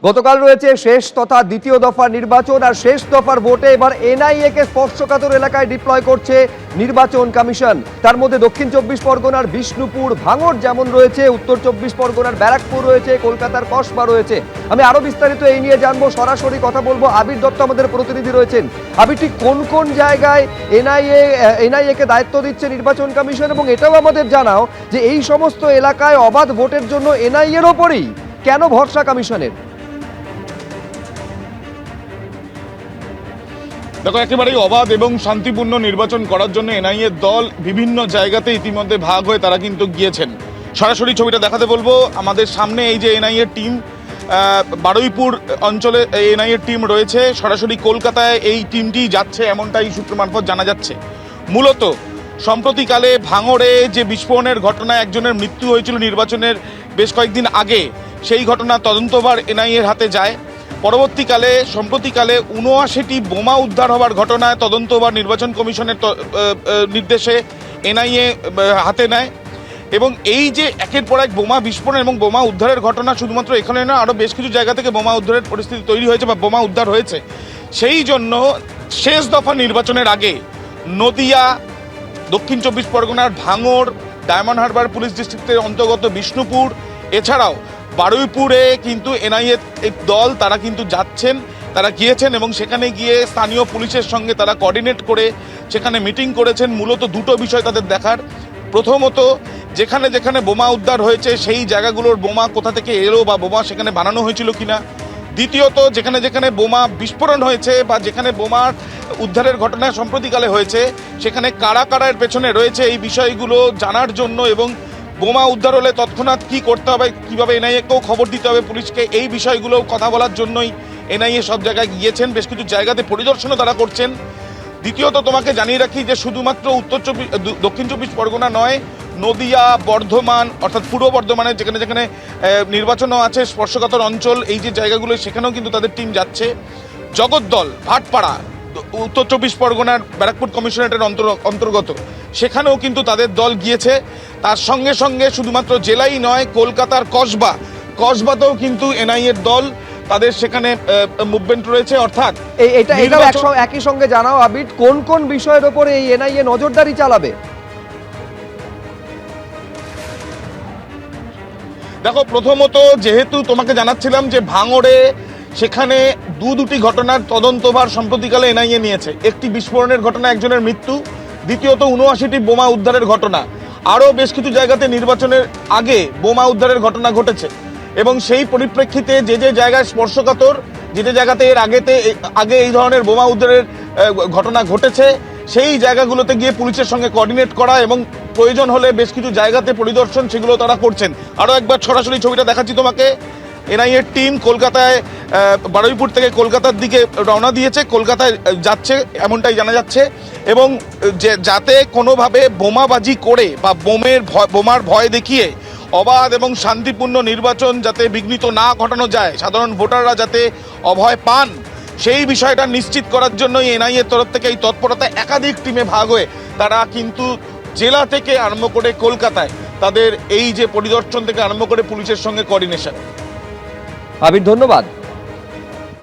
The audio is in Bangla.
গতকাল রয়েছে শেষ তথা দ্বিতীয় দফার নির্বাচন, আর শেষ দফার ভোটে এবার এনআইএ কে স্পর্শকাতর এলাকায় ডিপ্লয় করছে নির্বাচন কমিশন। তার মধ্যে দক্ষিণ চব্বিশ পরগনার বিষ্ণুপুর, ভাঙড় যেমন রয়েছে, উত্তর চব্বিশ পরগনার ব্যারাকপুর রয়েছে, কলকাতার কসবা রয়েছে। আমি আরো বিস্তারিত এই নিয়ে জানবো, সরাসরি কথা বলবো। আবির দত্ত আমাদের প্রতিনিধি রয়েছেন। আবির, ঠিক কোন কোন জায়গায় এনআইএ কে দায়িত্ব দিচ্ছে নির্বাচন কমিশন, এবং এটাও আমাদের জানাও যে এই সমস্ত এলাকায় অবাধ ভোটের জন্য এনআইএ এর ওপরই কেন ভরসা কমিশনের? দেখো, একেবারেই অবাধ এবং শান্তিপূর্ণ নির্বাচন করার জন্য এনআইএ দল বিভিন্ন জায়গাতে ইতিমধ্যে ভাগ হয়ে তারা কিন্তু গিয়েছেন। সরাসরি ছবিটা দেখাতে বলবো। আমাদের সামনে এই যে এনআইএ টিম, বারুইপুর অঞ্চলে এনআইএ টিম রয়েছে। সরাসরি কলকাতায় এই টিমটি যাচ্ছে, এমনটাই সূত্র মারফত জানা যাচ্ছে। মূলত সম্প্রতিকালে ভাঙড়ে যে বিস্ফোরণের ঘটনায় একজনের মৃত্যু হয়েছিল নির্বাচনের বেশ কয়েকদিন আগে, সেই ঘটনা তদন্তভার এনআইএর হাতে যায়। পরবর্তীকালে সম্প্রতিকালে ৭৯টি বোমা উদ্ধার হওয়ার ঘটনায় তদন্তভার নির্বাচন কমিশনের নির্দেশে এনআইএ হাতে নেয়। এবং এই যে একের পর এক বোমা বিস্ফোরণ এবং বোমা উদ্ধারের ঘটনা শুধুমাত্র এখানে না, আরও বেশ কিছু জায়গা থেকে বোমা উদ্ধারের পরিস্থিতি তৈরি হয়েছে বা বোমা উদ্ধার হয়েছে। সেই জন্য শেষ দফা নির্বাচনের আগে নদিয়া, দক্ষিণ চব্বিশ পরগনার ভাঙড়, ডায়মন্ড হারবার পুলিশ ডিস্ট্রিক্টের অন্তর্গত বিষ্ণুপুর, এছাড়াও বারুইপুরে কিন্তু এনআইএ দল তারা কিন্তু যাচ্ছেন, তারা গিয়েছেন এবং সেখানে গিয়ে স্থানীয় পুলিশের সঙ্গে তারা কোঅর্ডিনেট করে সেখানে মিটিং করেছেন। মূলত দুটো বিষয় তাদের দেখার। প্রথমত, যেখানে যেখানে বোমা উদ্ধার হয়েছে সেই জায়গাগুলোর বোমা কোথা থেকে এলো বা বোমা সেখানে বানানো হয়েছিল কিনা। দ্বিতীয়ত, যেখানে যেখানে বোমা বিস্ফোরণ হয়েছে বা যেখানে বোমার উদ্ধারের ঘটনা সম্প্রতিকালে হয়েছে সেখানে কারা কারা এর পেছনে রয়েছে, এই বিষয়গুলো জানার জন্য এবং বোমা উদ্ধার হলে তৎক্ষণাৎ কী করতে হবে, কীভাবে এনআইএকেও খবর দিতে হবে পুলিশকে, এই বিষয়গুলো কথা বলার জন্যই এনআইএ সব জায়গায় গিয়েছেন। বেশ কিছু জায়গাতে পরিদর্শনও তারা করছেন। দ্বিতীয়ত, তোমাকে জানিয়ে রাখি যে শুধুমাত্র দক্ষিণ চব্বিশ পরগনা নয়, নদিয়া, বর্ধমান অর্থাৎ পূর্ব বর্ধমানের যেখানে যেখানে নির্বাচনও আছে, স্পর্শকাতর অঞ্চল, এই যে জায়গাগুলো সেখানেও কিন্তু তাদের টিম যাচ্ছে। জগদ্দল, ভাটপাড়া, উত্তর চব্বিশ পরগনার ব্যারাকপুর কমিশনারেটের অন্তর্গত, সেখানেও কিন্তু তাদের দল গিয়েছে। তার সঙ্গে সঙ্গে শুধুমাত্র জেলাই নয়, কলকাতার কসবাতেও কিন্তু এনআইএর দল তাদের সেখানে মুভমেন্ট রয়েছে। অর্থাৎ এটাও একই সঙ্গে জানাও আবির, কোন কোন বিষয়ের উপরে এই এনআইএ নজরদারি চালাবে? দেখো, প্রথমত যেহেতু তোমাকে জানাচ্ছিলাম যে ভাঙড়ে সেখানে দুটি ঘটনার তদন্তভার সম্প্রতিকালে এনআইএ নিয়েছে। একটি বিস্ফোরণের ঘটনা, একজনের মৃত্যু। দ্বিতীয়ত ৭৯টি বোমা উদ্ধারের ঘটনা। আরও বেশ কিছু জায়গাতে নির্বাচনের আগে বোমা উদ্ধারের ঘটনা ঘটেছে এবং সেই পরিপ্রেক্ষিতে যে যে জায়গায় স্পর্শকাতর, যে যে জায়গাতে এর আগে এই ধরনের বোমা উদ্ধারের ঘটনা ঘটেছে, সেই জায়গাগুলোতে গিয়ে পুলিশের সঙ্গে কোঅর্ডিনেট করা এবং প্রয়োজন হলে বেশ কিছু জায়গাতে পরিদর্শন, সেগুলো তারা করছেন। আরও একবার সরাসরি ছবিটা দেখাচ্ছি তোমাকে। এনআইএর টিম কলকাতায়, বারুইপুর থেকে কলকাতার দিকে রওনা দিয়েছে, কলকাতায় যাচ্ছে এমনটাই জানা যাচ্ছে। এবং যাতে কোনোভাবে বোমাবাজি করে বা বোমার ভয় দেখিয়ে অবাধ এবং শান্তিপূর্ণ নির্বাচন যাতে বিঘ্নিত না ঘটানো যায়, সাধারণ ভোটাররা যাতে অভয় পান, সেই বিষয়টা নিশ্চিত করার জন্যই এনআইএর তরফ থেকে এই তৎপরতা। একাধিক টিমে ভাগ হয়ে তারা কিন্তু জেলা থেকে আরম্ভ করে কলকাতায় তাদের এই যে পরিদর্শন থেকে আরম্ভ করে পুলিশের সঙ্গে কোঅর্ডিনেশন। আবির, ধন্যবাদ।